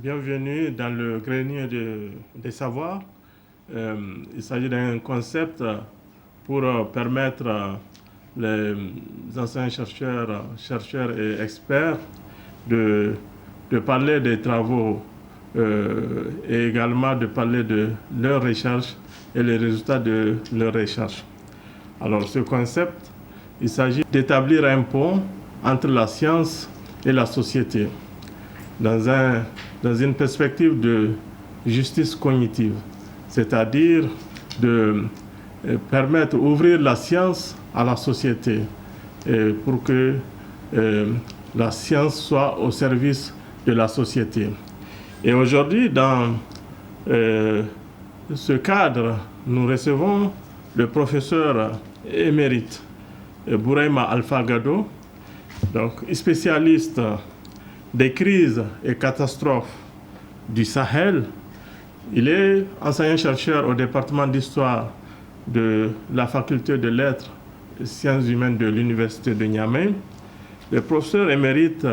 Bienvenue dans le grenier des savoirs. Il s'agit d'un concept pour permettre les anciens chercheurs et experts de parler des travaux et également de parler de leurs recherches et les résultats de leurs recherches. Alors ce concept, il s'agit d'établir un pont entre la science et la société dans une perspective de justice cognitive, c'est-à-dire de permettre d'ouvrir la science à la société pour que la science soit au service de la société. Et aujourd'hui, dans ce cadre, nous recevons le professeur émérite Bouraïma Alpha Gado, donc spécialiste des crises et catastrophes du Sahel. Il est enseignant-chercheur au département d'histoire de la faculté de lettres et sciences humaines de l'université de Niamey. Le professeur émérite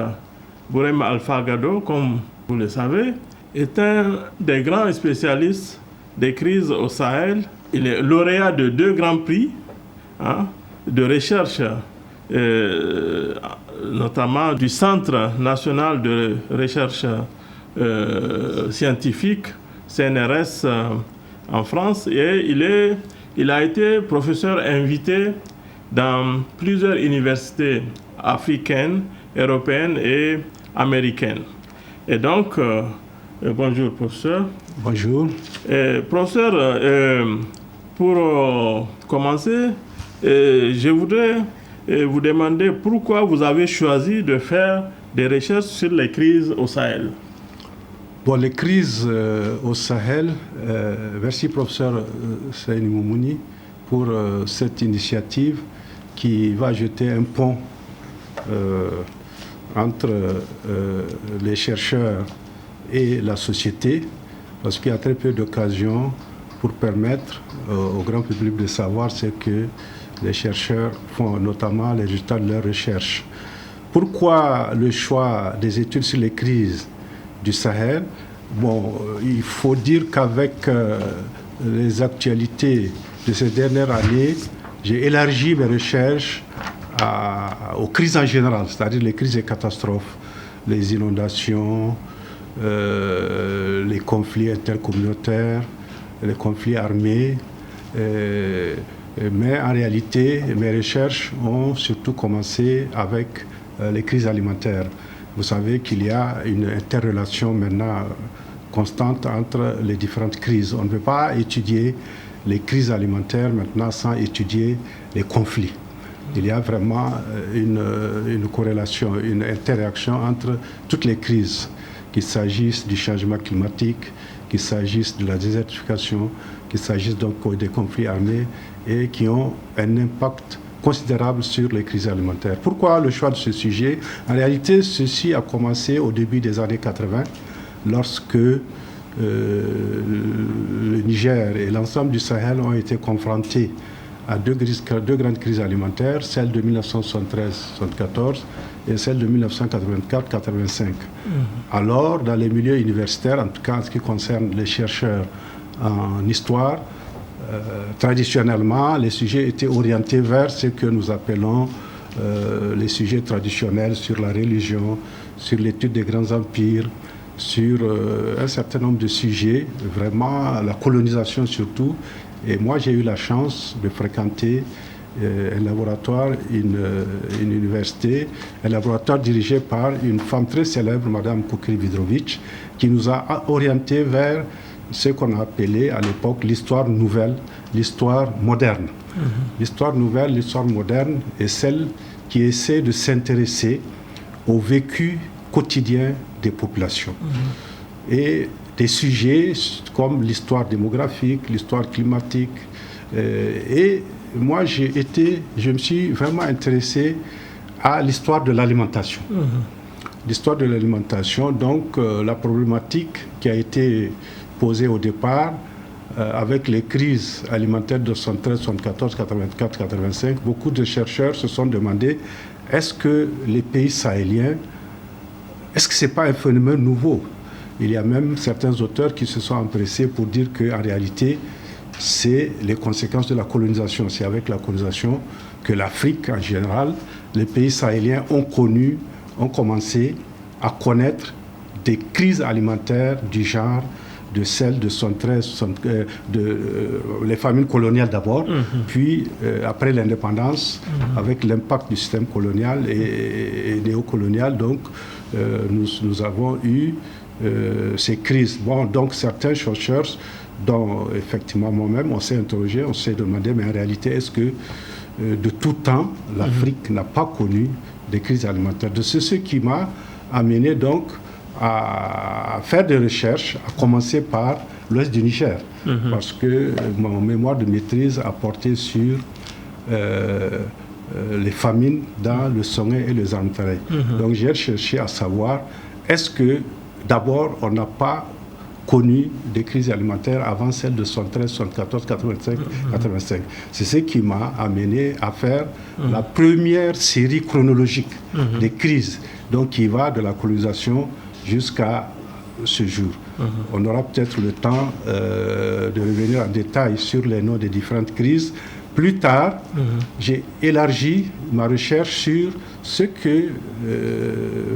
Bouraïma Alpha Gado, comme vous le savez, est un des grands spécialistes des crises au Sahel. Il est lauréat de 2 grands prix de recherche, notamment du Centre national de recherche scientifique, CNRS, en France. Et il a été professeur invité dans plusieurs universités africaines, européennes et américaines. Et donc, bonjour professeur. Bonjour. Professeur, pour commencer, je voudrais vous demander pourquoi vous avez choisi de faire des recherches sur les crises au Sahel. Bon, les crises au Sahel, merci professeur Seyni Moumouni pour cette initiative qui va jeter un pont entre les chercheurs et la société, parce qu'il y a très peu d'occasions pour permettre au grand public de savoir ce que les chercheurs font, notamment les résultats de leurs recherches. Pourquoi le choix des études sur les crises du Sahel? Bon, il faut dire qu'avec les actualités de ces dernières années, j'ai élargi mes recherches aux crises en général, c'est-à-dire les crises et catastrophes, les inondations, les conflits intercommunautaires, les conflits armés. Mais en réalité, mes recherches ont surtout commencé avec les crises alimentaires. Vous savez qu'il y a une interrelation maintenant constante entre les différentes crises. On ne peut pas étudier les crises alimentaires maintenant sans étudier les conflits. Il y a vraiment une corrélation, une interaction entre toutes les crises, qu'il s'agisse du changement climatique, qu'il s'agisse de la désertification, qu'il s'agisse donc des conflits armés et qui ont un impact considérable sur les crises alimentaires. Pourquoi le choix de ce sujet? En réalité, ceci a commencé au début des années 80, lorsque le Niger et l'ensemble du Sahel ont été confrontés à deux grandes crises alimentaires, celle de 1973-74 et celle de 1984-85. Alors, dans les milieux universitaires, en tout cas en ce qui concerne les chercheurs en histoire, traditionnellement, les sujets étaient orientés vers ce que nous appelons les sujets traditionnels sur la religion, sur l'étude des grands empires, sur un certain nombre de sujets, vraiment la colonisation surtout. Et moi, j'ai eu la chance de fréquenter un laboratoire, une université, un laboratoire dirigé par une femme très célèbre, Madame Koukri-Vidrovitch, qui nous a orientés vers ce qu'on a appelé à l'époque l'histoire nouvelle, l'histoire moderne. L'histoire nouvelle, l'histoire moderne est celle qui essaie de s'intéresser au vécu quotidien des populations. Et des sujets comme l'histoire démographique, l'histoire climatique. Et moi, je me suis vraiment intéressé à l'histoire de l'alimentation. L'histoire de l'alimentation, donc la problématique qui a été posée au départ avec les crises alimentaires de 73, 74, 84, 85, beaucoup de chercheurs se sont demandé est-ce que les pays sahéliens, est-ce que ce n'est pas un phénomène nouveau? Il y a même certains auteurs qui se sont empressés pour dire qu'en réalité, c'est les conséquences de la colonisation. C'est avec la colonisation que l'Afrique en général, les pays sahéliens ont commencé à connaître des crises alimentaires du genre de celle de 73, les famines coloniales d'abord, puis après l'indépendance, avec l'impact du système colonial et néocolonial, donc nous avons eu ces crises. Bon, donc certains chercheurs, dont effectivement moi-même, on s'est interrogé, on s'est demandé, mais en réalité, est-ce que de tout temps, l'Afrique n'a pas connu des crises alimentaires? C'est ce qui m'a amené donc à faire des recherches, à commencer par l'ouest du Niger, parce que mon mémoire de maîtrise a porté sur les famines dans le Songé et le Zantaré. Donc j'ai cherché à savoir, est-ce que d'abord on n'a pas connu des crises alimentaires avant celle de 73, 74, 85, 85. C'est ce qui m'a amené à faire la première série chronologique des crises, donc qui va de la colonisation jusqu'à ce jour. On aura peut-être le temps de revenir en détail sur les noms des différentes crises. Plus tard, j'ai élargi ma recherche sur ce que,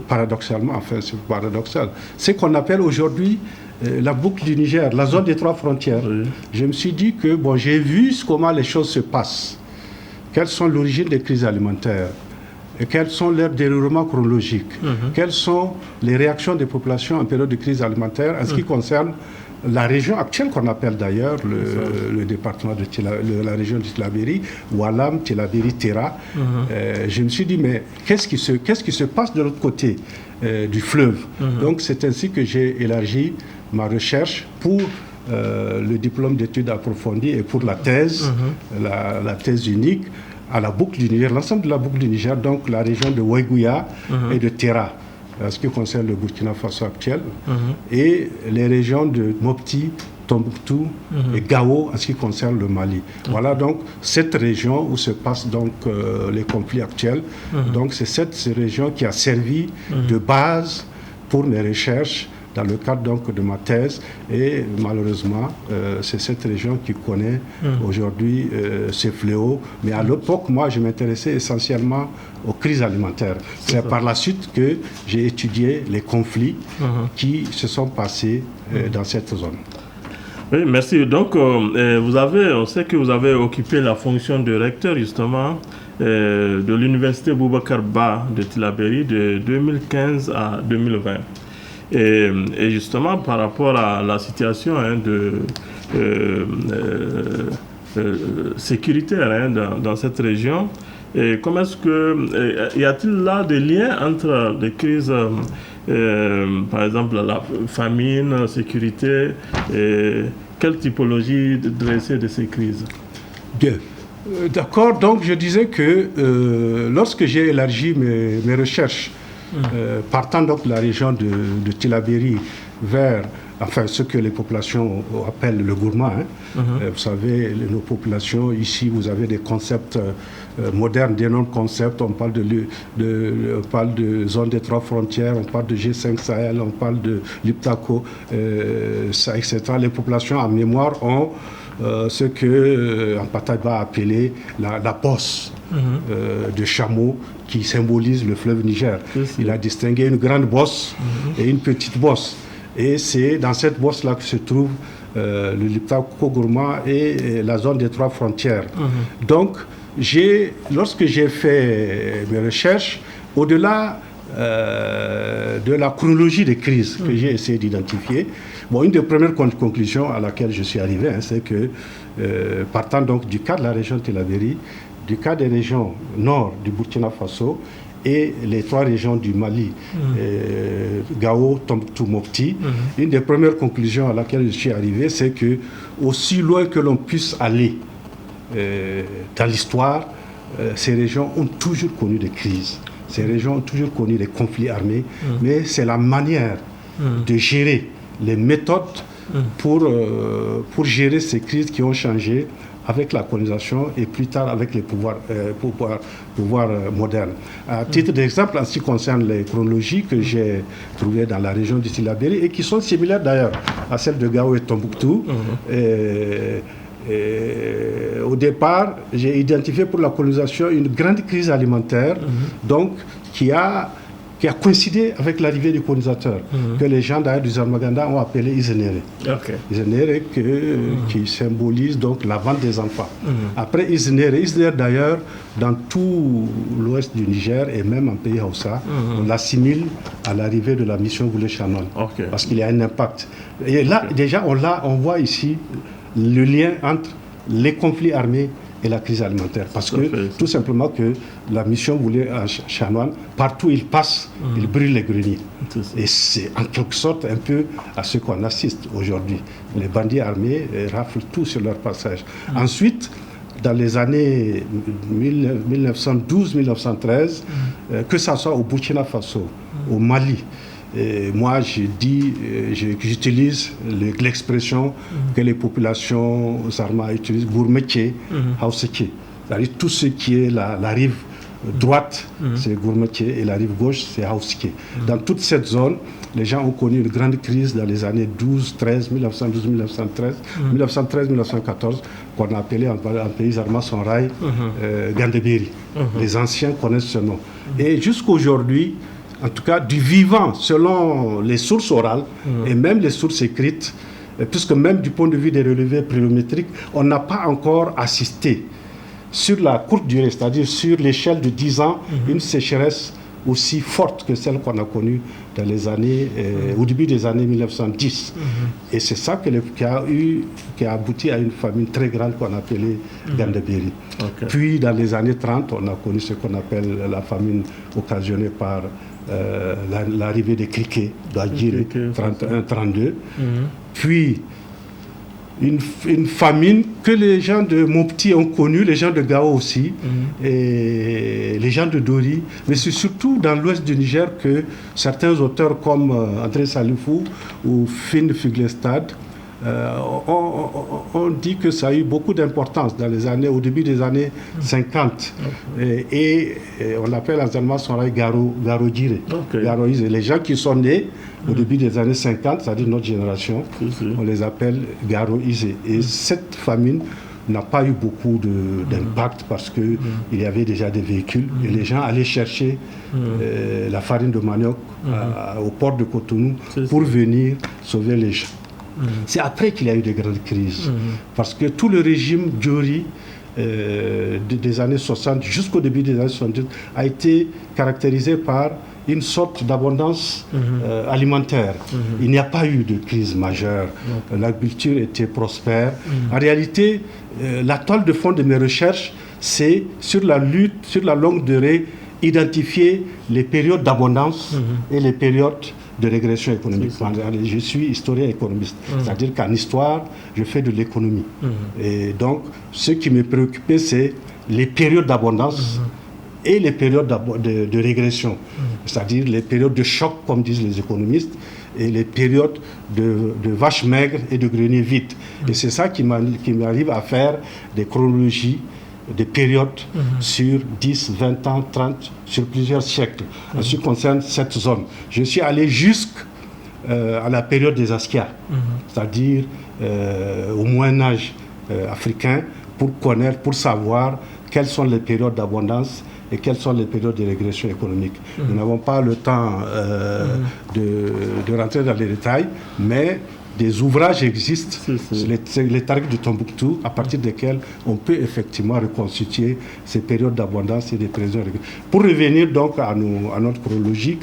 paradoxalement, enfin c'est paradoxal, ce qu'on appelle aujourd'hui la boucle du Niger, la zone des 3 frontières. Je me suis dit que, bon, j'ai vu comment les choses se passent, quelles sont l'origine des crises alimentaires, et quels sont leurs déroulements chronologiques, quelles sont les réactions des populations en période de crise alimentaire en ce qui concerne la région actuelle qu'on appelle d'ailleurs le département de la région de Tillabéri, Oualam, Tillabéri, Terra. Je me suis dit, mais qu'est-ce qui se passe de l'autre côté du fleuve? Donc c'est ainsi que j'ai élargi ma recherche pour le diplôme d'études approfondies et pour la thèse, la thèse unique, à la boucle du Niger, l'ensemble de la boucle du Niger, donc la région de Ouégoua et de Terra, en ce qui concerne le Burkina Faso actuel, et les régions de Mopti, Tombouctou et Gao en ce qui concerne le Mali. Voilà donc cette région où se passent donc les conflits actuels. Donc c'est cette région qui a servi de base pour mes recherches dans le cadre donc de ma thèse, et malheureusement c'est cette région qui connaît aujourd'hui ces fléaux. Mais à l'époque, moi je m'intéressais essentiellement aux crises alimentaires. C'est par la suite que j'ai étudié les conflits qui se sont passés dans cette zone. Oui, merci. Donc on sait que vous avez occupé la fonction de recteur justement de l'université Boubacar Ba de Tillabéri de 2015 à 2020. Et justement, par rapport à la situation sécuritaire dans cette région, comment est-ce que y a-t-il là des liens entre les crises, par exemple la famine, sécurité, et quelle typologie dressée de ces crises? Bien. D'accord, donc je disais que lorsque j'ai élargi mes recherches, partant donc de la région de Tillabéri vers ce que les populations appellent le gourmand. Vous savez, nos populations, ici, vous avez des concepts modernes, d'énormes concepts. On parle de zone des 3 frontières, on parle de G5 Sahel, on parle de l'Iptako, etc. Les populations en mémoire ont ce que Ampatay va appeler la bosse de chameau qui symbolise le fleuve Niger. Il a distingué une grande bosse et une petite bosse. Et c'est dans cette bosse-là que se trouve le Liptako gourmand et la zone des 3 frontières. Donc, lorsque j'ai fait mes recherches, au-delà de la chronologie des crises que j'ai essayé d'identifier, une des premières conclusions à laquelle je suis arrivé, c'est que, partant donc du cas de la région de Tillabéri, du cas des régions nord du Burkina Faso et les 3 régions du Mali, Gao, Tombouctou, Mopti, une des premières conclusions à laquelle je suis arrivé, c'est que aussi loin que l'on puisse aller dans l'histoire, ces régions ont toujours connu des crises. Ces régions ont toujours connu des conflits armés, mais c'est la manière de gérer, les méthodes pour gérer ces crises qui ont changé avec la colonisation et plus tard avec les pouvoirs modernes. À titre d'exemple, en ce qui concerne les chronologies que j'ai trouvées dans la région du Tillabéri et qui sont similaires d'ailleurs à celles de Gao et Tombouctou, au départ, j'ai identifié pour la colonisation une grande crise alimentaire, donc qui a coïncidé avec l'arrivée du colonisateur, que les gens d'ailleurs du Zarmaganda ont appelé Izenere. Izenere qui symbolise donc la vente des enfants. Après Izenere d'ailleurs, dans tout l'ouest du Niger et même en pays Hausa, on l'assimile à l'arrivée de la mission Voulé-Chanon, parce qu'il y a un impact. Et là, déjà, on voit ici le lien entre les conflits armés et la crise alimentaire. Parce que, tout simplement, que la mission voulait à Chanoine, partout où il passe, il brûle les greniers. Et c'est en quelque sorte un peu à ce qu'on assiste aujourd'hui. Les bandits armés raflent tout sur leur passage. Ensuite, dans les années 1912-1913, que ce soit au Burkina Faso, au Mali, et moi, j'utilise l'expression que les populations Zarma utilisent, gourmetier, hauseke. C'est-à-dire tout ce qui est la rive droite, c'est gourmetier, et la rive gauche, c'est hauseke. Dans toute cette zone, les gens ont connu une grande crise dans les années 1913-1914, qu'on a appelé en pays Zarma Sonrai, Gandebiri. Les anciens connaissent ce nom. Et jusqu'aujourd'hui, en tout cas du vivant, selon les sources orales et même les sources écrites, puisque même du point de vue des relevés pluviométriques, on n'a pas encore assisté sur la courte durée, c'est-à-dire sur l'échelle de 10 ans, une sécheresse aussi forte que celle qu'on a connue dans les années, au début des années 1910. Et c'est ça qui a abouti à une famine très grande qu'on appelait Gandebiri. Puis dans les années 30, on a connu ce qu'on appelle la famine occasionnée par l'arrivée des criquets d'Aguirre, 31-32. Puis une famine que les gens de Mopti ont connue, les gens de Gao aussi, et les gens de Dori, mais c'est surtout dans l'ouest du Niger que certains auteurs comme André Salifou ou Finn Fuglestad on dit que ça a eu beaucoup d'importance au début des années 50. Et on appelle anciennement Sonrai Garodjire. Les gens qui sont nés au début des années 50, c'est-à-dire notre génération, on les appelle Garoïse. Et cette famine n'a pas eu beaucoup d'impact parce qu'il y avait déjà des véhicules et les gens allaient chercher la farine de manioc au port de Cotonou pour venir sauver les gens. C'est après qu'il y a eu de grandes crises. Parce que tout le régime Djori des années 60 jusqu'au début des années 70 a été caractérisé par une sorte d'abondance alimentaire. Il n'y a pas eu de crise majeure. L'agriculture était prospère. En réalité, la toile de fond de mes recherches, c'est sur la lutte, sur la longue durée, identifier les périodes d'abondance et les périodes de régression économique. Je suis historien économiste, c'est-à-dire qu'en histoire, je fais de l'économie. Et donc, ce qui me préoccupait, c'est les périodes d'abondance et les périodes de régression, c'est-à-dire les périodes de choc, comme disent les économistes, et les périodes de vaches maigres et de greniers vides. Et c'est ça qui m'arrive à faire des chronologies, des périodes sur 10, 20 ans, 30, sur plusieurs siècles. En ce qui concerne cette zone, je suis allé jusqu'à la période des Askia, c'est-à-dire au Moyen-Âge africain, pour savoir quelles sont les périodes d'abondance et quelles sont les périodes de régression économique. Nous n'avons pas le temps de rentrer dans les détails, mais des ouvrages existent, les Tarikhs de Tombouctou, à partir desquels on peut effectivement reconstituer ces périodes d'abondance et des périodes. Pour revenir donc à notre chronologique,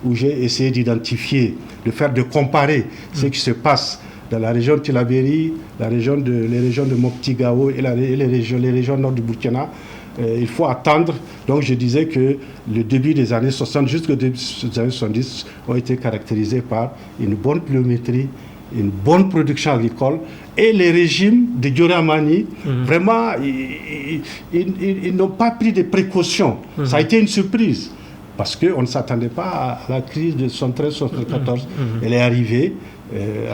où j'ai essayé d'identifier, de comparer ce qui se passe dans la région de Tillabéri, les régions de Mopti-Gao et les régions nord du Burkina. Il faut attendre. Donc je disais que le début des années 60 jusqu'au début des années 70 ont été caractérisés par une bonne pluviométrie, une bonne production agricole, et les régimes de Dioramani, vraiment, ils n'ont pas pris de précautions. Ça a été une surprise. parce qu'on ne s'attendait pas à la crise de 73-74. Elle est arrivée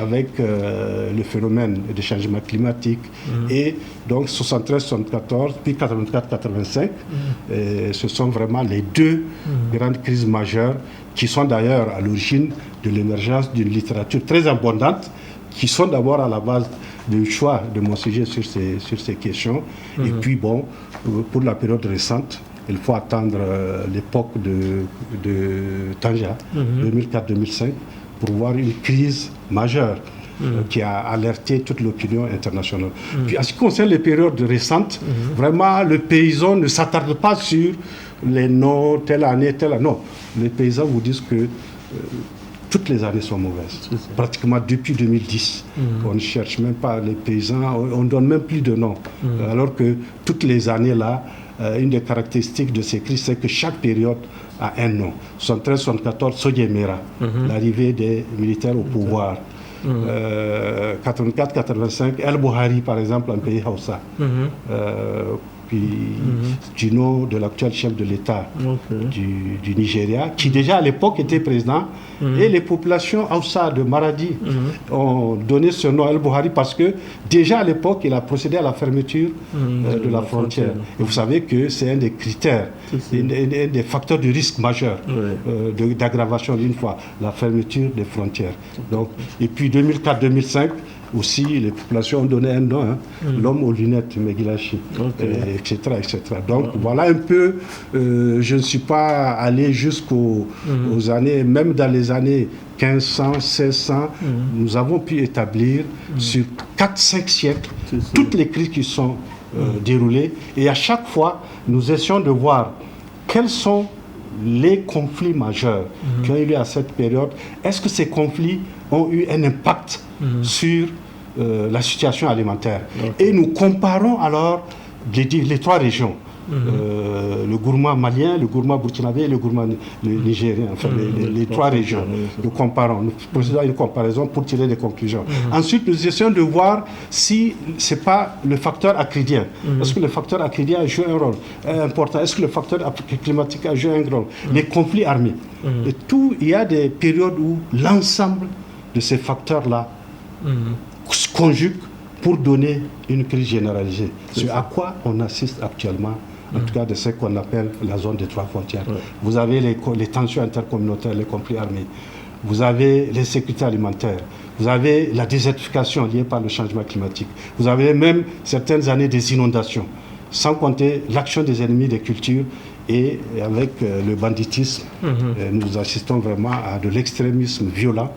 avec le phénomène des changements climatiques. Et donc 73-74, puis 84-85, ce sont vraiment les deux grandes crises majeures qui sont d'ailleurs à l'origine de l'émergence d'une littérature très abondante, qui sont d'abord à la base du choix de mon sujet sur ces questions. Et puis bon, pour la période récente, il faut attendre l'époque de Tanja, 2004-2005, pour voir une crise majeure qui a alerté toute l'opinion internationale. Puis en ce qui concerne les périodes récentes, vraiment le paysan ne s'attarde pas sur les noms, telle année, telle année. Non, les paysans vous disent que toutes les années sont mauvaises. Pratiquement depuis 2010. On ne cherche même pas les paysans, on ne donne même plus de noms. Alors que toutes les années là, une des caractéristiques de ces crises, c'est que chaque période a un nom. 73-74, Sodiemera, l'arrivée des militaires au pouvoir. 84-85, El Buhari, par exemple, en pays Hausa. Puis du nom de l'actuel chef de l'État du Nigeria, qui déjà à l'époque était président, et les populations Hausa de Maradi ont donné ce nom El Buhari parce que déjà à l'époque, il a procédé à la fermeture de la frontière. Et vous savez que c'est un des critères, un des facteurs de risque majeur d'aggravation d'une fois, la fermeture des frontières. Donc, et puis 2004-2005, aussi, les populations ont donné un nom, l'homme aux lunettes, Megilashi, etc., etc. Donc voilà un peu, je ne suis pas allé jusqu'aux années, même dans les années 1500, 1600, nous avons pu établir sur 4-5 siècles toutes les crises qui sont déroulées. Et à chaque fois, nous essayons de voir quels sont les conflits majeurs qui ont eu lieu à cette période. Est-ce que ces conflits ont eu un impact sur la situation alimentaire? Et nous comparons alors les trois régions. Le gourmand malien, le gourmand burkinabé et le gourmand nigérien, enfin les trois régions. Nous comparons, nous procédons à une comparaison pour tirer des conclusions. Ensuite, nous essayons de voir si ce n'est pas le facteur acridien. Est-ce que le facteur acridien a joué un rôle important? Est-ce que le facteur climatique a joué un rôle? Les conflits armés. Et tout, il y a des périodes où l'ensemble de ces facteurs-là se conjuguent pour donner une crise généralisée. C'est à quoi on assiste actuellement, en tout cas de ce qu'on appelle la zone des trois frontières. Vous avez les tensions intercommunautaires, les conflits armés. Vous avez l'insécurité alimentaire. Vous avez la désertification liée par le changement climatique. Vous avez même certaines années des inondations. Sans compter l'action des ennemis des cultures. Et avec le banditisme, nous assistons vraiment à de l'extrémisme violent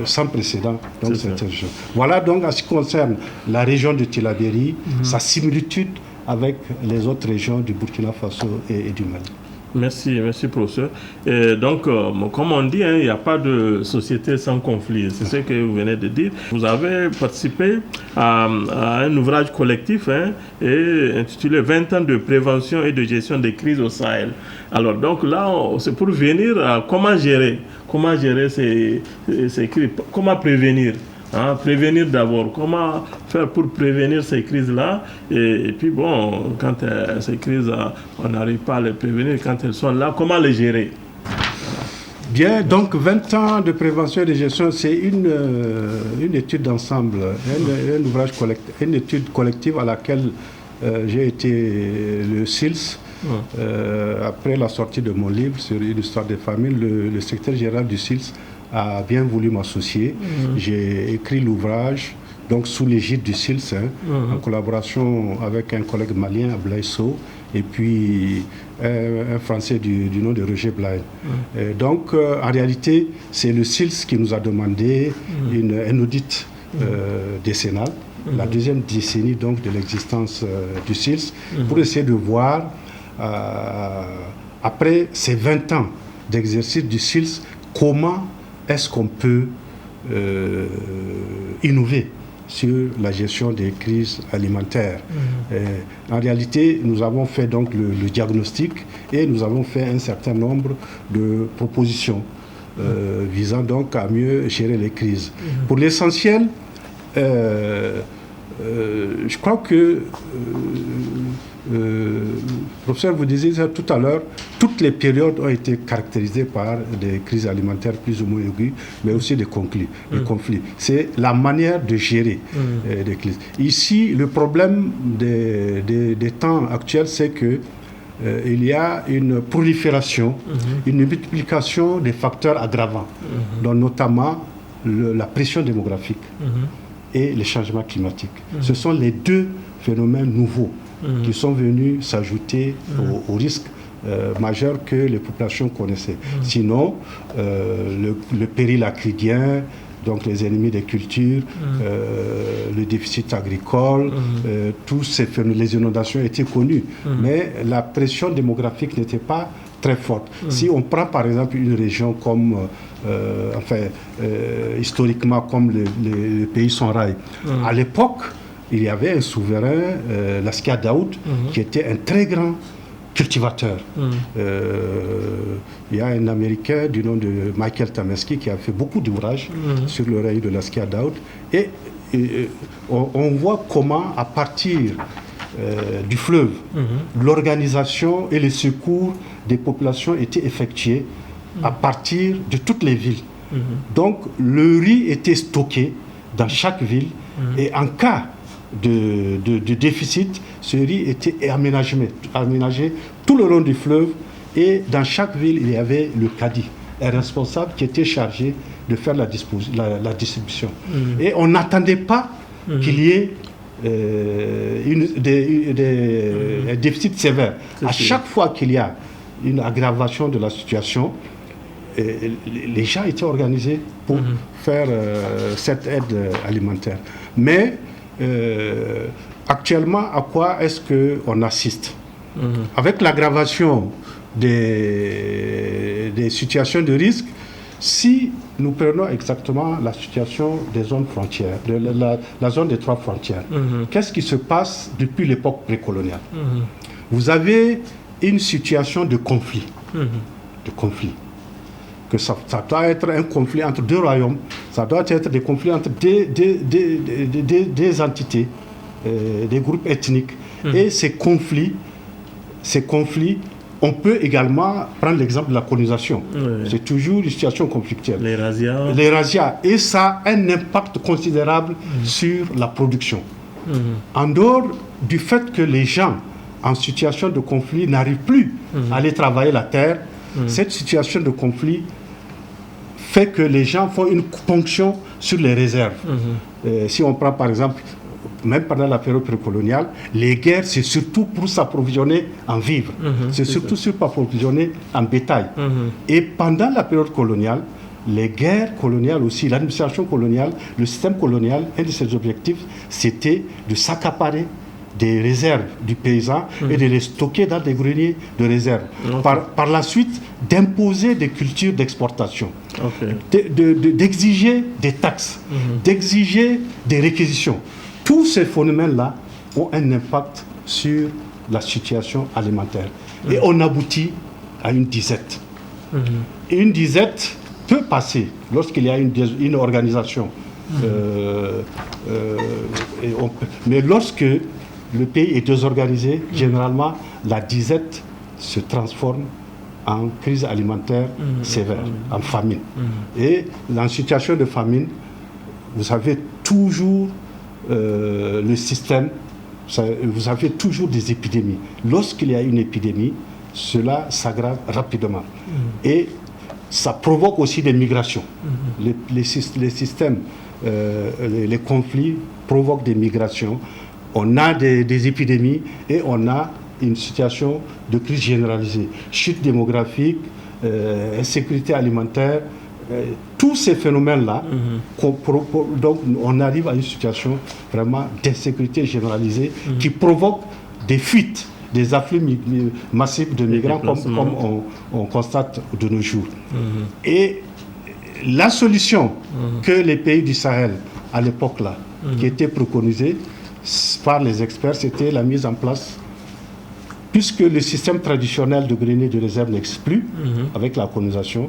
sans précédent dans cette région. Voilà donc en ce qui concerne la région de Tillabéri, sa similitude avec les autres régions du Burkina Faso et du Mali. Merci, professeur. Et donc, comme on dit, il n'y a pas de société sans conflit. C'est ce que vous venez de dire. Vous avez participé à un ouvrage collectif et intitulé 20 ans de prévention et de gestion des crises au Sahel. Alors, donc là, c'est pour venir à comment gérer ces crises, comment prévenir. Prévenir d'abord, comment faire pour prévenir ces crises-là, et puis bon, quand ces crises, on n'arrive pas à les prévenir, quand elles sont là, comment les gérer? Bien, donc 20 ans de prévention et de gestion, c'est une étude d'ensemble, un ouvrage collectif, une étude collective à laquelle j'ai été le SILS. Après la sortie de mon livre sur l'histoire des familles, le secrétaire général du SILS a bien voulu m'associer. J'ai écrit l'ouvrage donc sous l'égide du SILS, en collaboration avec un collègue malien, Ablaye Sow, et puis un Français du nom de Roger Blaine. Donc en réalité, c'est le SILS qui nous a demandé un audit décennal, la deuxième décennie donc de l'existence du SILS, pour essayer de voir, après ces 20 ans d'exercice du SILS, comment est-ce qu'on peut innover sur la gestion des crises alimentaires. En réalité, nous avons fait donc le diagnostic et nous avons fait un certain nombre de propositions visant donc à mieux gérer les crises. Pour l'essentiel, je crois que, professeur, vous disiez ça tout à l'heure, toutes les périodes ont été caractérisées par des crises alimentaires plus ou moins aiguës, mais aussi des conflits. C'est la manière de gérer des crises. Ici, le problème des temps actuels, c'est que il y a une prolifération, une multiplication des facteurs aggravants, dont notamment la pression démographique et les changements climatiques. Ce sont les deux phénomènes nouveaux qui sont venus s'ajouter aux risques majeurs que les populations connaissaient. Sinon, le péril acridien, donc les ennemis des cultures, le déficit agricole, tous ces phénomènes, les inondations étaient connus. Mais la pression démographique n'était pas très forte. Si on prend par exemple une région comme, historiquement comme le pays Sonrail, à l'époque, il y avait un souverain, Laskia Daoud, qui était un très grand cultivateur. Il y a un Américain du nom de Michael Tameski qui a fait beaucoup d'ouvrages sur le règne de Laskia Daoud. Et on voit comment, à partir du fleuve, l'organisation et les secours des populations étaient effectués à partir de toutes les villes. Donc le riz était stocké dans chaque ville et en cas de déficit, ce riz était aménagé tout le long du fleuve et dans chaque ville, il y avait le cadi, un responsable qui était chargé de faire la distribution. Et on n'attendait pas qu'il y ait un déficit sévère. À chaque fois qu'il y a une aggravation de la situation, les gens étaient organisés pour faire cette aide alimentaire. Mais actuellement, à quoi est-ce qu'on assiste? Avec l'aggravation des situations de risque, si nous prenons exactement la situation des zones frontières, de la zone des 3 frontières, qu'est-ce qui se passe depuis l'époque précoloniale? Vous avez une situation de conflit. Que ça doit être un conflit entre 2 royaumes, ça doit être des conflits entre des entités, des groupes ethniques. Et ces conflits, on peut également prendre l'exemple de la colonisation. C'est toujours une situation conflictuelle. Les razzias. Et ça a un impact considérable sur la production. En dehors du fait que les gens en situation de conflit n'arrivent plus à aller travailler la terre, cette situation de conflit fait que les gens font une ponction sur les réserves. Si on prend par exemple, même pendant la période précoloniale, les guerres, c'est surtout pour s'approvisionner en vivres. C'est surtout pour s'approvisionner en bétail. Et pendant la période coloniale, les guerres coloniales aussi, l'administration coloniale, le système colonial, un de ses objectifs, c'était de s'accaparer des réserves du paysan et de les stocker dans des greniers de réserve. Par la suite, d'imposer des cultures d'exportation, d'exiger des taxes, d'exiger des réquisitions. Tous ces phénomènes-là ont un impact sur la situation alimentaire. Et on aboutit à une disette. Et une disette peut passer lorsqu'il y a une organisation. Mais lorsque le pays est désorganisé, généralement, la disette se transforme en crise alimentaire sévère, en famine. Et en situation de famine, vous avez toujours le système, vous avez toujours des épidémies. Lorsqu'il y a une épidémie, cela s'aggrave rapidement. Et ça provoque aussi des migrations. Les systèmes, les conflits provoquent des migrations. On a des épidémies et on a une situation de crise généralisée. Chute démographique, insécurité alimentaire, tous ces phénomènes-là, donc on arrive à une situation vraiment d'insécurité généralisée qui provoque des fuites, des afflux massifs de migrants comme on constate de nos jours. Et la solution que les pays du Sahel, à l'époque-là, qui était préconisée par les experts, c'était la mise en place, puisque le système traditionnel de grenier de réserve n'existe plus avec la colonisation.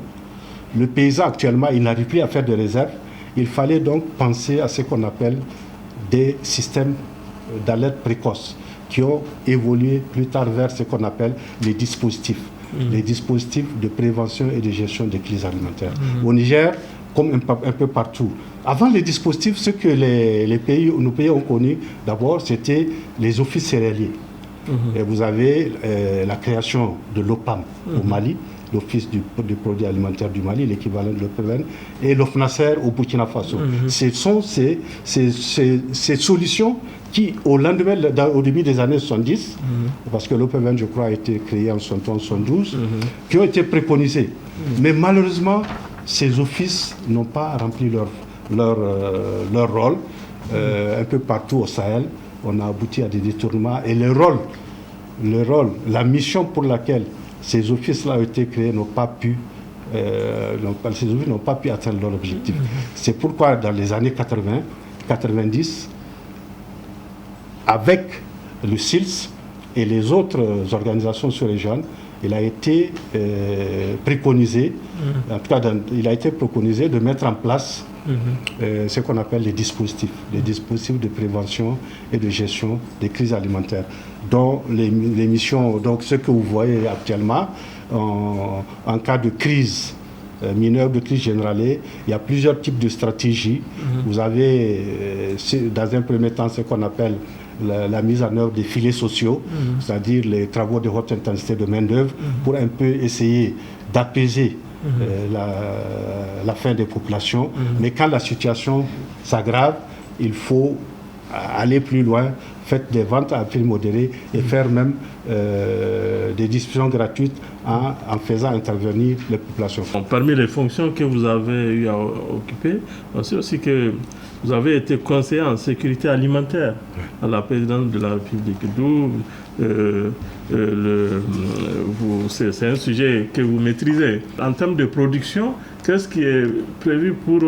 Le paysan actuellement, il n'arrive plus à faire de réserve. Il fallait donc penser à ce qu'on appelle des systèmes d'alerte précoce qui ont évolué plus tard vers ce qu'on appelle les dispositifs de prévention et de gestion des crises alimentaires. Au Niger, comme un peu partout. Avant les dispositifs, ce que nos pays ont connu, d'abord, c'était les offices céréaliers. Et vous avez la création de l'OPAM au Mali, l'Office des produits alimentaires du Mali, l'équivalent de l'OPVN, et l'OFNASER au Burkina Faso. Ce sont ces solutions qui, au début des années 70, parce que l'OPVN, je crois, a été créé en 71-72, qui ont été préconisées. Mais malheureusement, ces offices n'ont pas rempli leur rôle. Un peu partout au Sahel, on a abouti à des détournements. Et la mission pour laquelle ces offices-là ont été créés n'ont pas pu atteindre leur objectif. C'est pourquoi dans les années 80, 90, avec le SILS et les autres organisations sous-régionales, il a été préconisé, en tout cas, il a été préconisé de mettre en place ce qu'on appelle les dispositifs de prévention et de gestion des crises alimentaires, dont les missions, donc ce que vous voyez actuellement, en cas de crise mineure, de crise généralisée, il y a plusieurs types de stratégies. Vous avez, dans un premier temps, ce qu'on appelle la mise en œuvre des filets sociaux, c'est-à-dire les travaux de haute intensité de main-d'œuvre, pour un peu essayer d'apaiser la faim des populations. Mais quand la situation s'aggrave, il faut aller plus loin, faire des ventes à prix modéré et faire même des distributions gratuites en faisant intervenir les populations. Parmi les fonctions que vous avez eu à occuper, on sait aussi que vous avez été conseiller en sécurité alimentaire à la présidence de la République. D'où c'est un sujet que vous maîtrisez. En termes de production, qu'est-ce qui est prévu pour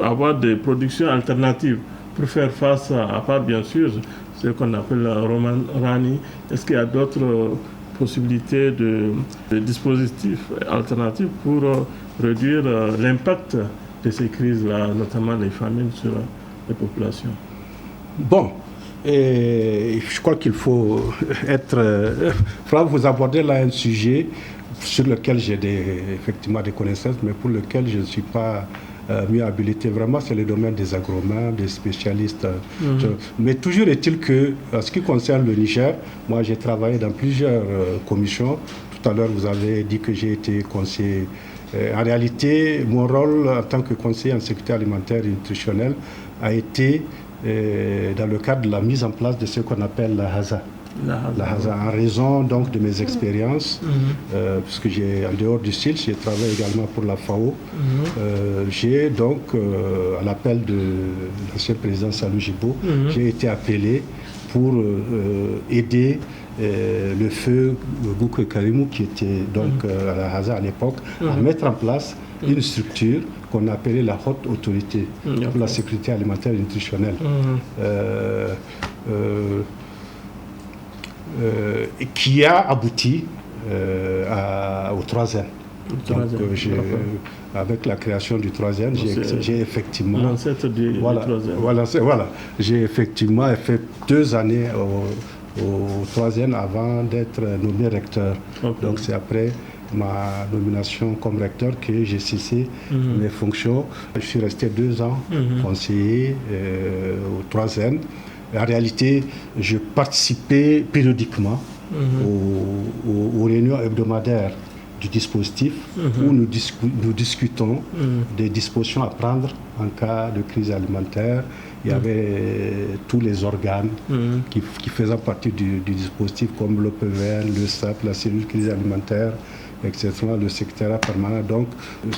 avoir des productions alternatives pour faire face à part bien sûr ce qu'on appelle la Roman Rani? Est-ce qu'il y a d'autres possibilités de dispositifs alternatifs pour réduire l'impact de ces crises-là, notamment les famines sur les populations? Bon, je crois qu'il faut être... vous abordez là un sujet sur lequel j'ai effectivement des connaissances, mais pour lequel je ne suis pas mieux habilité. Vraiment, c'est le domaine des agronomes, des spécialistes. Mais toujours est-il que, en ce qui concerne le Niger, moi j'ai travaillé dans plusieurs commissions. Tout à l'heure, vous avez dit que j'ai été conseiller. En réalité, mon rôle en tant que conseiller en sécurité alimentaire et nutritionnelle a été dans le cadre de la mise en place de ce qu'on appelle la HAZA. La HAZA, en raison donc de mes expériences, puisque en dehors du SILS, j'ai travaillé également pour la FAO. J'ai donc, à l'appel de l'ancien président Salou Jibo, j'ai été appelé pour aider le feu Boukou Karimou, qui était donc à la HAZA à l'époque, à mettre en place une structure qu'on appelait la haute autorité pour la sécurité alimentaire et nutritionnelle. Qui a abouti au 3N. Donc, avec la création du 3N, j'ai effectivement... L'ancêtre du 3N. Voilà. J'ai effectivement fait 2 années au 3N avant d'être nommé recteur. Donc c'est après ma nomination comme recteur que j'ai cessé mes fonctions. Je suis resté 2 ans conseiller au 3N. En réalité, je participais périodiquement aux réunions hebdomadaires du dispositif où nous discutons des dispositions à prendre en cas de crise alimentaire. Il y avait tous les organes qui faisaient partie du dispositif, comme l'OPVN, le SAP, la cellule crise alimentaire, etc., le secrétariat permanent. Donc,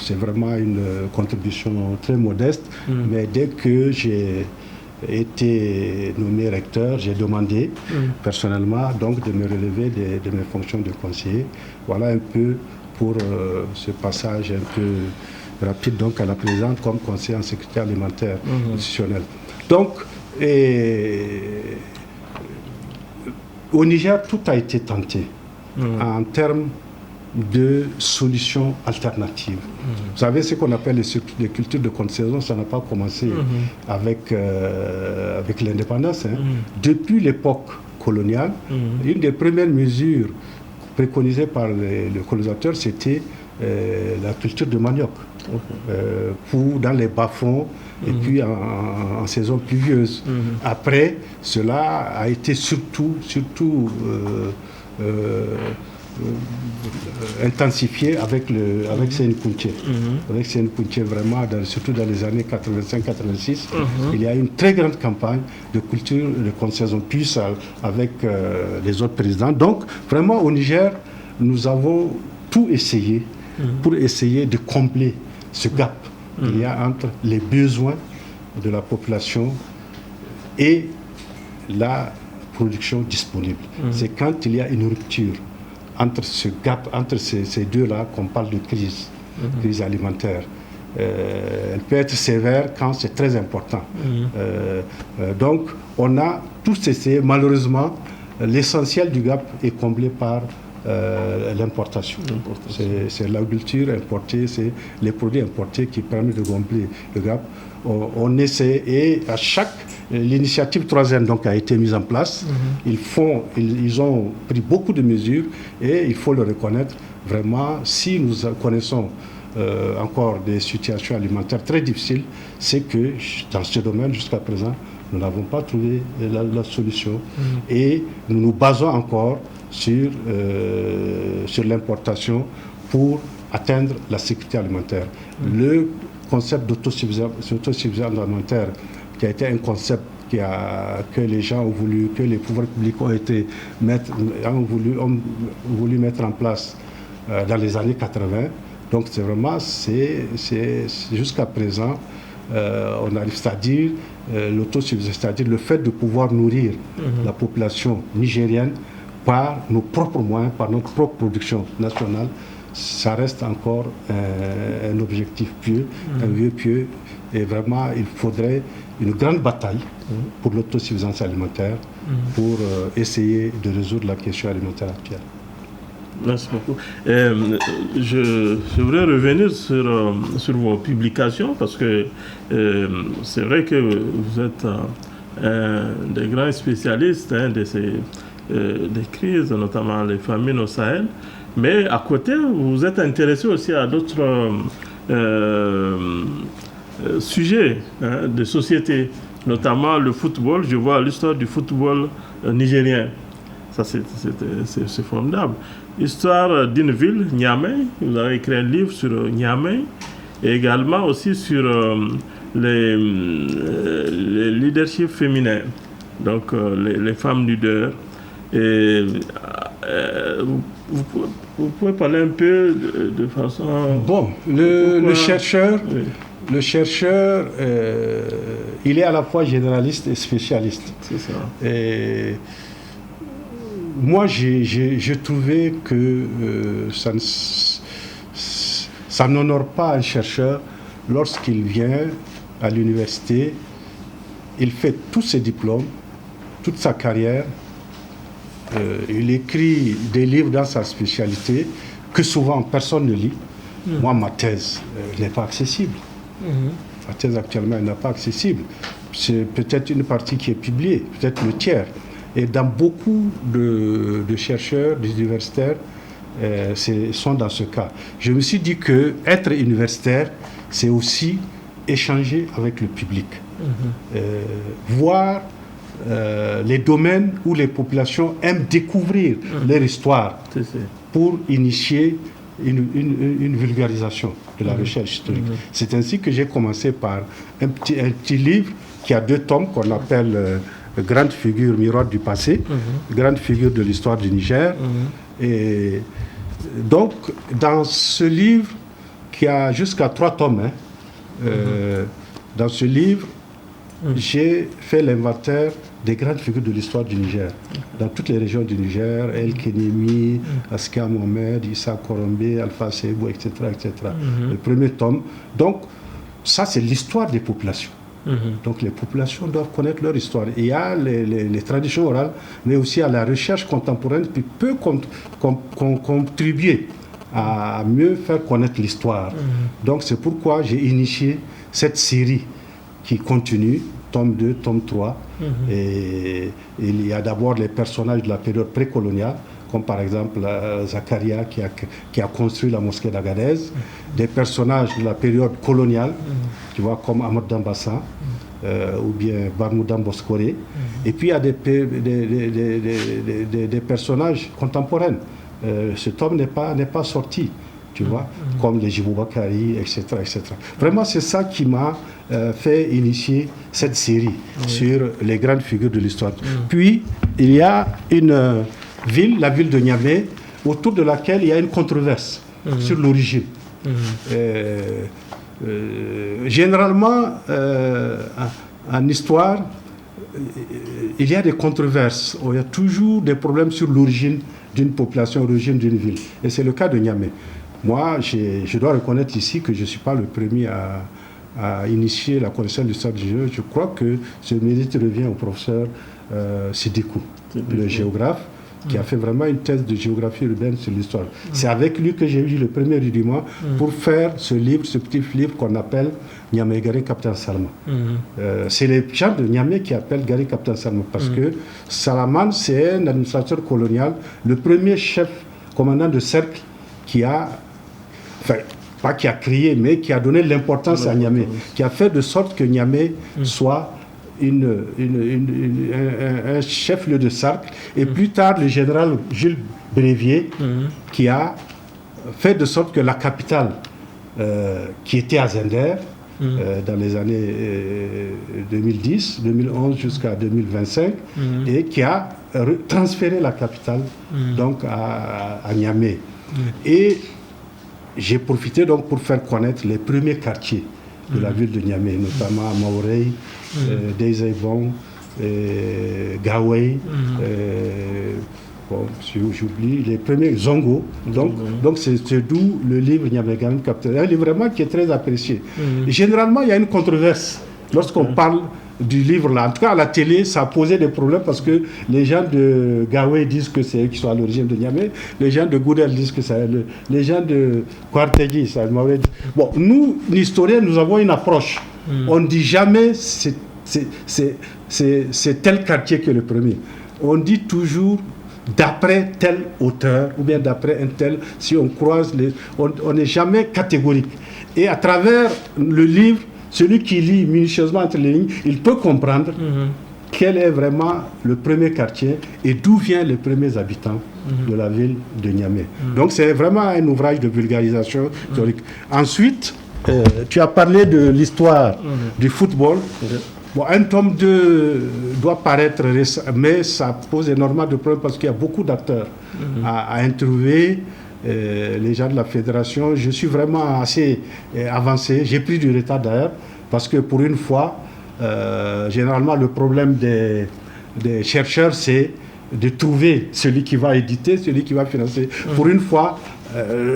c'est vraiment une contribution très modeste. Mais dès que j'ai été nommé recteur, j'ai demandé personnellement donc de me relever de mes fonctions de conseiller. Voilà un peu pour ce passage un peu rapide donc à la présidence comme conseiller en sécurité alimentaire institutionnelle. Donc, au Niger, tout a été tenté en termes de solutions alternatives. Vous savez, ce qu'on appelle les cultures de contre-saison, ça n'a pas commencé avec l'indépendance. Depuis l'époque coloniale, une des premières mesures préconisées par le colonisateur, c'était la culture de manioc. Dans les bas-fonds et puis en saison pluvieuse. Après, cela a été surtout intensifié avec Séni Kountché. Avec Séni Kountché, vraiment, surtout dans les années 85-86, il y a une très grande campagne de culture de contre-saison, plus avec les autres présidents. Donc, vraiment, au Niger, nous avons tout essayé pour essayer de combler ce gap qu'il y a entre les besoins de la population et la production disponible. C'est quand il y a une rupture entre ce gap, entre ces deux-là, qu'on parle de crise alimentaire. Elle peut être sévère quand c'est très important. Donc, on a tous essayé. Malheureusement, l'essentiel du gap est comblé par l'importation. C'est l'agriculture importée, c'est les produits importés qui permettent de combler le gap. On essaie, et à l'initiative 3N donc a été mise en place. Ils ont pris beaucoup de mesures et il faut le reconnaître. Vraiment, si nous connaissons encore des situations alimentaires très difficiles, c'est que dans ce domaine, jusqu'à présent, nous n'avons pas trouvé la solution. Et nous nous basons encore sur l'importation pour atteindre la sécurité alimentaire. Le concept d'autosuffisance alimentaire, qui a été un concept que les gens ont voulu, que les pouvoirs publics ont voulu mettre en place dans les années 80. Donc c'est vraiment, jusqu'à présent, on arrive, c'est-à-dire l'autosuffisance, c'est-à-dire le fait de pouvoir nourrir la population nigérienne par nos propres moyens, par notre propre production nationale. Ça reste encore un objectif pieux, un vœu pieux, et vraiment il faudrait une grande bataille pour l'autosuffisance alimentaire, pour essayer de résoudre la question alimentaire actuelle. Merci beaucoup. Je voudrais revenir sur vos publications, parce que c'est vrai que vous êtes un des grands spécialistes des crises, notamment les famines au Sahel. Mais à côté, vous vous êtes intéressé aussi à d'autres sujets de société, notamment le football. Je vois l'histoire du football nigérien. Ça, c'est formidable. Histoire d'une ville, Niamey. Vous avez écrit un livre sur Niamey. Et également aussi sur les leaderships féminins. Donc, les femmes leaders. Et vous pouvez parler un peu de façon... Bon, le chercheur, il est à la fois généraliste et spécialiste. C'est ça. Et moi, j'ai trouvé que ça n'honore pas un chercheur lorsqu'il vient à l'université, il fait tous ses diplômes, toute sa carrière, il écrit des livres dans sa spécialité que souvent personne ne lit. Moi, ma thèse n'est pas accessible. Ma thèse actuellement n'est pas accessible. C'est peut-être une partie qui est publiée, peut-être le tiers. Et dans beaucoup de chercheurs, d'universitaires, sont dans ce cas. Je me suis dit que être universitaire, c'est aussi échanger avec le public, voir les domaines où les populations aiment découvrir leur histoire pour initier une vulgarisation de la recherche historique. C'est ainsi que j'ai commencé par un petit livre qui a 2 tomes qu'on appelle Grande figure, miroir du passé, grande figure de l'histoire du Niger. Et donc, dans ce livre, qui a jusqu'à 3 tomes, dans ce livre, j'ai fait l'inventaire des grandes figures de l'histoire du Niger, dans toutes les régions du Niger, El Kenemi, Aska Mohamed, Issa Korombe, Alpha Sebou, etc. etc. Le premier tome. Donc, ça, c'est l'histoire des populations. Donc, les populations doivent connaître leur histoire. Et il y a les traditions orales, mais aussi à la recherche contemporaine qui peut contribuer à mieux faire connaître l'histoire. Donc c'est pourquoi j'ai initié cette série qui continue, tome 2, tome 3. Et il y a d'abord les personnages de la période précoloniale, comme par exemple Zakaria qui a construit la mosquée d'Agadez, des personnages de la période coloniale, tu vois, comme Ahmad Dambassa, ou bien Barmoudan Boscoré. Et puis il y a des personnages contemporains. Ce tome n'est pas sorti, tu vois, comme les Djiboubakari, etc., etc. Vraiment, c'est ça qui m'a fait initier cette série sur les grandes figures de l'histoire. Puis, il y a une ville, la ville de Niamey, autour de laquelle il y a une controverse sur l'origine. Généralement, en histoire, il y a des controverses. Il y a toujours des problèmes sur l'origine d'une population, l'origine d'une ville. Et c'est le cas de Niamey. Moi, je dois reconnaître ici que je ne suis pas le premier à initier la connaissance de l'histoire du géo. Je crois que ce mérite revient au professeur Sidikou, le géographe, qui a fait vraiment une thèse de géographie urbaine sur l'histoire. C'est avec lui que j'ai eu le premier rudiment pour faire ce livre, ce petit livre qu'on appelle Niamey Gari Captain Salma. C'est les gens de Niamey qui appellent Gari Captain Salma parce que Salaman, c'est un administrateur colonial, le premier chef commandant de cercle qui a, enfin, pas qui a créé, mais qui a donné l'importance à Niamey, qui a fait de sorte que Niamey soit un chef-lieu de cercle. Et plus tard, le général Jules Brévier, qui a fait de sorte que la capitale, qui était à Zender, dans les années 2010, 2011 jusqu'à 2025, et qui a transféré la capitale donc à Niamey. Et j'ai profité donc pour faire connaître les premiers quartiers de la ville de Niamey, notamment Maorey, Deizaïbon, Gawey, bon, j'oublie les premiers, Zongo. Donc c'est d'où le livre Niamey Gari Captain. Un livre vraiment qui est très apprécié. Généralement, il y a une controverse lorsqu'on parle du livre là. En tout cas, à la télé, ça a posé des problèmes parce que les gens de Gawey disent que c'est eux qui sont à l'origine de Niamey, les gens de Goudel disent que c'est les gens de Kwartegui, ça m'avait dit. Bon, nous, historiens, nous avons une approche. On ne dit jamais c'est tel quartier que le premier. On dit toujours d'après tel auteur ou bien d'après un tel, si on croise on n'est jamais catégorique. Et à travers le livre, celui qui lit minutieusement entre les lignes, il peut comprendre quel est vraiment le premier quartier et d'où viennent les premiers habitants de la ville de Niamey. Donc c'est vraiment un ouvrage de vulgarisation historique. Ensuite, tu as parlé de l'histoire du football. Bon, un tome 2 doit paraître récent, mais ça pose énormément de problèmes parce qu'il y a beaucoup d'acteurs à interviewer. Les gens de la fédération, je suis vraiment assez avancé. J'ai pris du retard d'ailleurs, parce que pour une fois, généralement le problème des chercheurs, c'est de trouver celui qui va éditer, celui qui va financer. Pour une fois,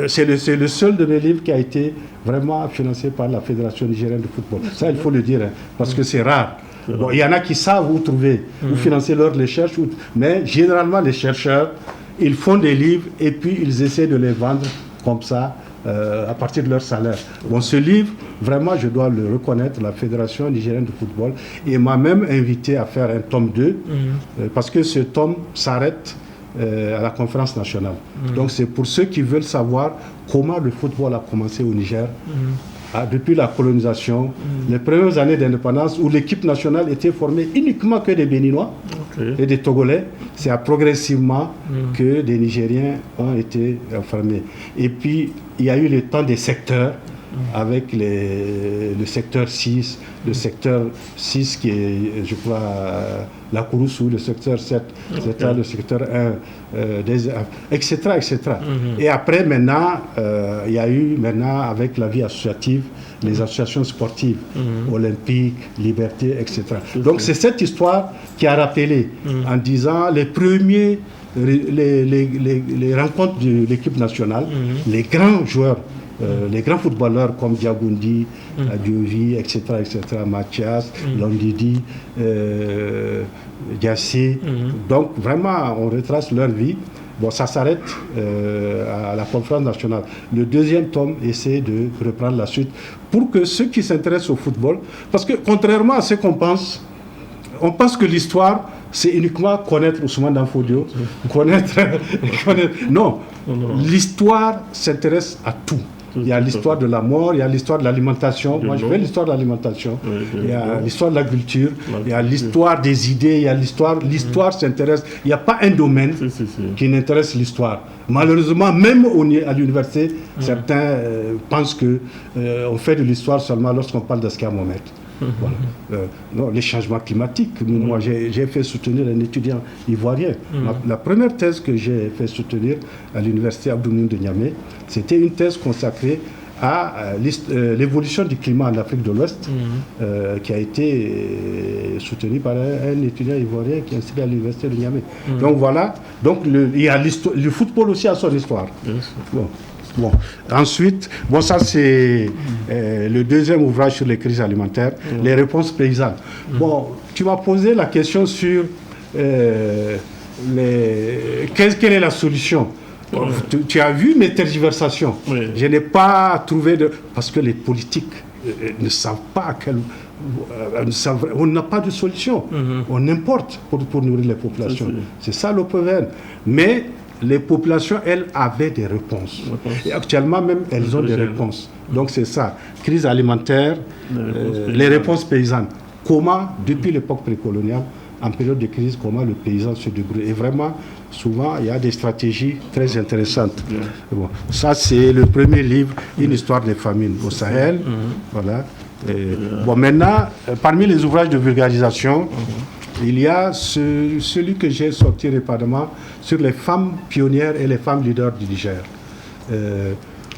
c'est le seul de mes livres qui a été vraiment financé par la Fédération nigérienne de football. Ça, il faut le dire, hein, parce que c'est rare. Bon, il y en a qui savent où trouver, où financer leurs recherches, mais généralement les chercheurs, ils font des livres et puis ils essaient de les vendre comme ça, à partir de leur salaire. Bon, ce livre, vraiment, je dois le reconnaître, la Fédération nigérienne de football, et m'a même invité à faire un tome 2, parce que ce tome s'arrête à la conférence nationale. Donc c'est pour ceux qui veulent savoir comment le football a commencé au Niger. Depuis la colonisation, les premières années d'indépendance où l'équipe nationale était formée uniquement que des Béninois et des Togolais, c'est progressivement que des Nigériens ont été formés. Et puis, il y a eu le temps des secteurs, avec le secteur 6, le secteur 6 qui est, je crois, la Kouroussou, le secteur 7, le secteur 1, etc. etc. Et après, maintenant, il y a eu, avec la vie associative, les associations sportives, olympiques, liberté, etc. Donc c'est cette histoire qui a rappelé, en disant les premiers, les rencontres de l'équipe nationale, les grands joueurs, les grands footballeurs comme Diagondi, Diovi, etc., Mathias, Londidi, Diassé. Donc vraiment, on retrace leur vie. Bon, ça s'arrête à la conférence nationale. Le deuxième tome essaie de reprendre la suite pour que ceux qui s'intéressent au football, parce que contrairement à ce qu'on pense, on pense que l'histoire, c'est uniquement connaître Ousmane Danfodio, connaître... Non, l'histoire s'intéresse à tout. Il y a l'histoire de la mort, il y a l'histoire de l'alimentation. Moi, je fais l'histoire de l'alimentation. Il y a l'histoire de la culture, il y a l'histoire des idées, il y a l'histoire. L'histoire s'intéresse. Il n'y a pas un domaine qui n'intéresse l'histoire. Malheureusement, même à l'université, certains pensent qu'on fait de l'histoire seulement lorsqu'on parle d'Askia Mohamed. Voilà. Non, les changements climatiques. Moi, j'ai fait soutenir un étudiant ivoirien. La première thèse que j'ai fait soutenir à l'université Abdou-Moumouni de Niamey, c'était une thèse consacrée à l'évolution du climat en Afrique de l'Ouest, qui a été soutenue par un étudiant ivoirien qui est inscrit à l'université de Niamey. Donc voilà. Donc il y a le football aussi a son histoire. Bon. Ensuite, ça c'est le deuxième ouvrage sur les crises alimentaires, les réponses paysannes. Bon, tu m'as posé la question sur quelle est la solution. Tu as vu mes tergiversations. Je n'ai pas trouvé de... Parce que les politiques ne savent pas à quel... on n'a pas de solution. On importe pour nourrir les populations. C'est ça le problème. Mais les populations, elles, avaient des réponses. Et actuellement même, elles ont des réponses. Donc c'est ça. Crise alimentaire, les réponses paysannes. Comment, depuis l'époque précoloniale, en période de crise, comment le paysan se débrouille. Et vraiment, souvent, il y a des stratégies très intéressantes. Bon, ça, c'est le premier livre, Une histoire des famines au Sahel. Voilà. Bon, maintenant, parmi les ouvrages de vulgarisation, il y a celui que j'ai sorti récemment sur les femmes pionnières et les femmes leaders du Niger.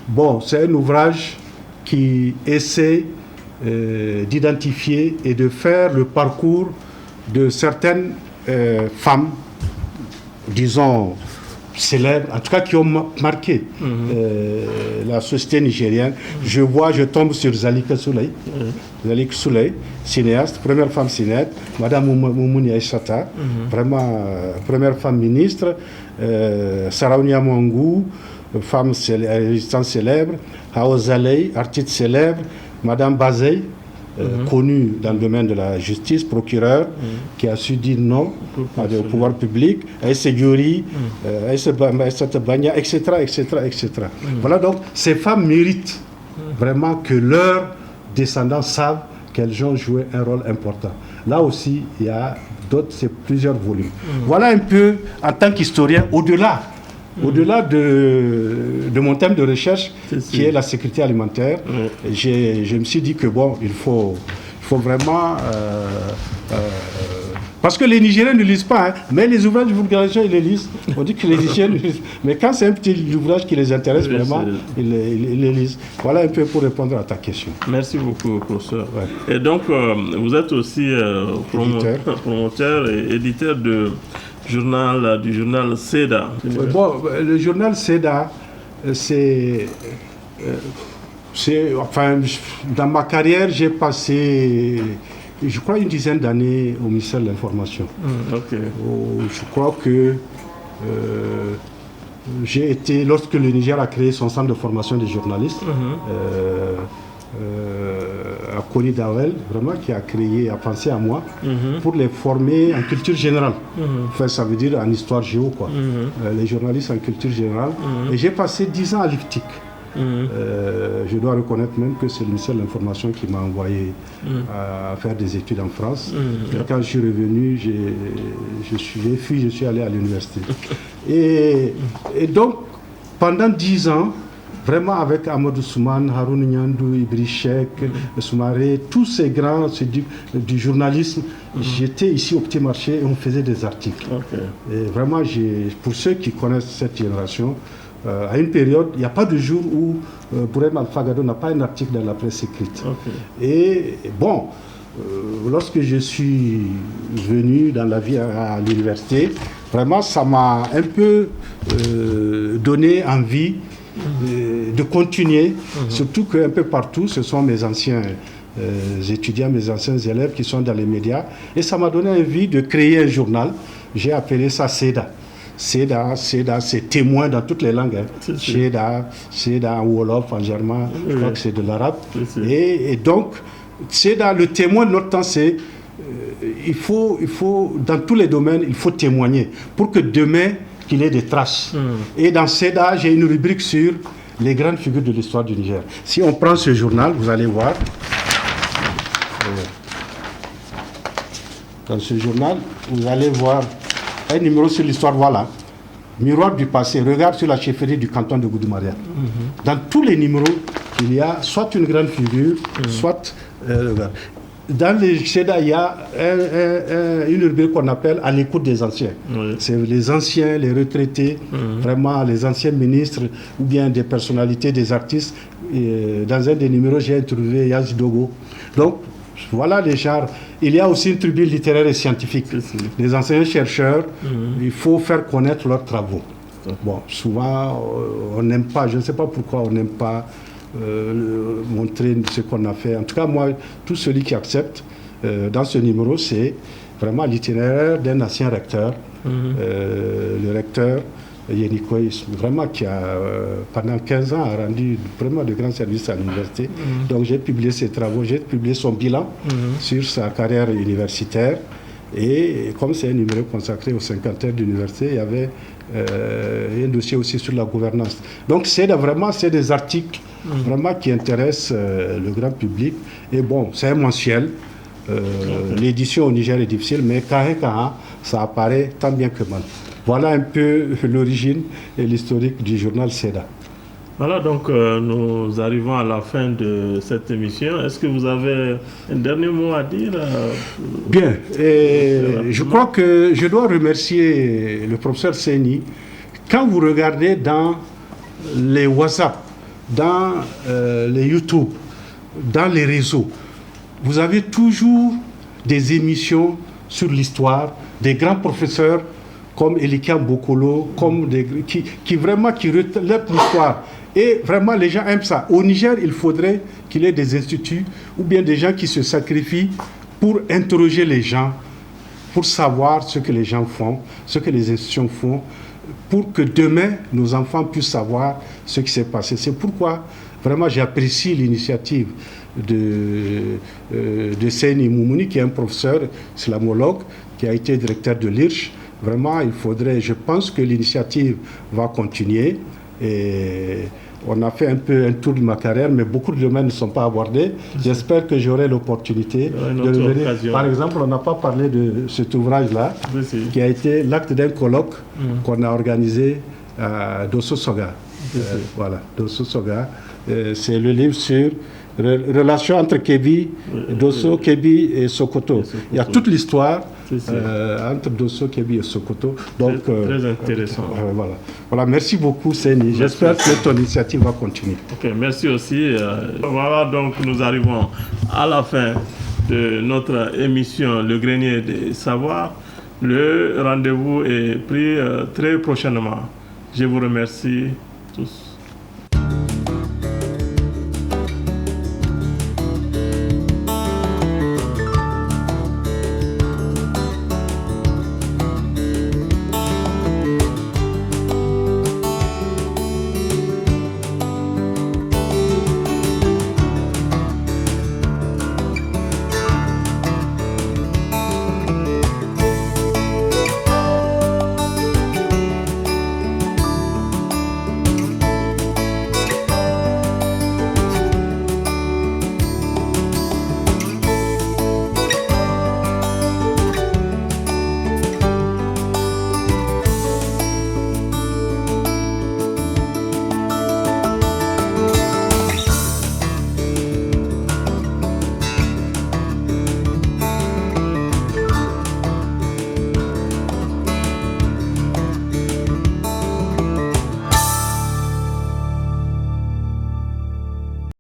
Bon, c'est un ouvrage qui essaie d'identifier et de faire le parcours de certaines femmes, disons, célèbres, en tout cas qui ont marqué la société nigérienne. Je tombe sur Zalika Souley, Zalika Souley, cinéaste, première femme cinéaste, Madame Moumouni Aïssata, vraiment première femme ministre, Saraounia Mwangou, femme résistante célèbre, Hao Zaley, artiste célèbre, Madame Bazey, connue dans le domaine de la justice, procureur, qui a su dire non au pouvoir public, Aïssa Diori, Aïssa Banya, etc. Voilà, donc ces femmes méritent vraiment que leurs descendants savent qu'elles ont joué un rôle important. Là aussi, il y a c'est plusieurs volumes. Voilà un peu, en tant qu'historien, au-delà de mon thème de recherche, qui est la sécurité alimentaire, je me suis dit que il faut vraiment... parce que les Nigériens ne lisent pas, mais les ouvrages de vulgarisation, ils les lisent. On dit que les Nigériens ne lisent. Mais quand c'est un petit ouvrage qui les intéresse vraiment, ils les lisent. Voilà un peu pour répondre à ta question. Merci beaucoup, professeur. Et donc, vous êtes aussi promoteur et éditeur du journal CEDA. Le journal CEDA, enfin, dans ma carrière, j'ai passé, je crois, une dizaine d'années au ministère de l'Information. Je crois que j'ai été, lorsque le Niger a créé son centre de formation des journalistes, à Koni Dawel, vraiment, qui a pensé à moi pour les former en culture générale. Enfin, ça veut dire en histoire géo, quoi. Les journalistes en culture générale. Et j'ai passé 10 ans à l'IFTIC. Je dois reconnaître même que c'est le ministère de l'Information qui m'a envoyé à faire des études en France. Et quand je suis revenu, je suis allé à l'université. Et donc, pendant 10 ans, vraiment avec Amadou Soumane, Haroun Nyandou, Ibri Cheikh, Soumaré, tous ces grands du journalisme, j'étais ici au Petit Marché et on faisait des articles. Et vraiment, pour ceux qui connaissent cette génération, à une période, il n'y a pas de jour où Bourem Alfagado n'a pas un article dans la presse écrite. Et bon, lorsque je suis venu dans la vie à l'université, vraiment, ça m'a un peu donné envie de continuer, surtout qu'un peu partout, ce sont mes anciens étudiants, mes anciens élèves qui sont dans les médias. Et ça m'a donné envie de créer un journal. J'ai appelé ça CEDA. Seda, c'est témoin dans toutes les langues. Hein. Seda, en Wolof, en germain, je crois que c'est de l'arabe. Et donc, Seda, le témoin de notre temps, c'est il faut, dans tous les domaines, il faut témoigner pour que demain, qu'il ait des traces. Et dans Seda, j'ai une rubrique sur les grandes figures de l'histoire du Niger. Si on prend ce journal, vous allez voir. Dans ce journal, vous allez voir un numéro sur l'histoire, voilà. Miroir du passé, regarde sur la chefferie du canton de Goudoumaria. Dans tous les numéros, il y a soit une grande figure, soit... dans les SEDA, il y a une rubrique qu'on appelle « À l'écoute des anciens ». C'est les anciens, les retraités, vraiment les anciens ministres ou bien des personnalités, des artistes. Et dans un des numéros, j'ai interviewé Yazi Dogo. Donc, voilà les genres. Il y a aussi une tribune littéraire et scientifique. Les anciens chercheurs, il faut faire connaître leurs travaux. Bon, souvent, on n'aime pas, je ne sais pas pourquoi on n'aime pas montrer ce qu'on a fait. En tout cas, moi, tout celui qui accepte dans ce numéro, c'est vraiment l'itinéraire d'un ancien recteur, le recteur Yenikoy, vraiment qui a, pendant 15 ans, a rendu vraiment de grands services à l'université. Donc j'ai publié ses travaux, j'ai publié son bilan sur sa carrière universitaire. Et comme c'est un numéro consacré aux cinquantaires d'université, il y avait un dossier aussi sur la gouvernance. Donc c'est des articles vraiment qui intéressent le grand public. Et bon, c'est un mensuel. L'édition au Niger est difficile, mais quand ça apparaît tant bien que mal. Voilà un peu l'origine et l'historique du journal SEDA. Voilà, donc nous arrivons à la fin de cette émission. Est-ce que vous avez un dernier mot à dire Bien, je crois que je dois remercier le professeur Seni. Quand vous regardez dans les WhatsApp, dans les YouTube, dans les réseaux, vous avez toujours des émissions sur l'histoire, des grands professeurs comme Elikian Bokolo, comme qui relèvent l'histoire. Et vraiment, les gens aiment ça. Au Niger, il faudrait qu'il y ait des instituts ou bien des gens qui se sacrifient pour interroger les gens, pour savoir ce que les gens font, ce que les institutions font, pour que demain, nos enfants puissent savoir ce qui s'est passé. C'est pourquoi, vraiment, j'apprécie l'initiative de Seni Moumouni, qui est un professeur islamologue, qui a été directeur de l'IRCH. Vraiment, je pense que l'initiative va continuer. Et on a fait un peu un tour de ma carrière, mais beaucoup de domaines ne sont pas abordés. J'espère que j'aurai l'opportunité de revenir. Par exemple, on n'a pas parlé de cet ouvrage-là, qui a été l'acte d'un colloque qu'on a organisé à Dosso Soga. Voilà, Dosso Soga. C'est le livre sur relation entre Kébi, Dosso, Kébi et Sokoto. Il y a toute l'histoire entre Dosso, Kébi et Sokoto. Donc, très intéressant. Voilà, merci beaucoup, Seni. J'espère que ton initiative va continuer. Ok, merci aussi. Voilà, donc nous arrivons à la fin de notre émission Le Grenier des Savoirs. Le rendez-vous est pris très prochainement. Je vous remercie tous.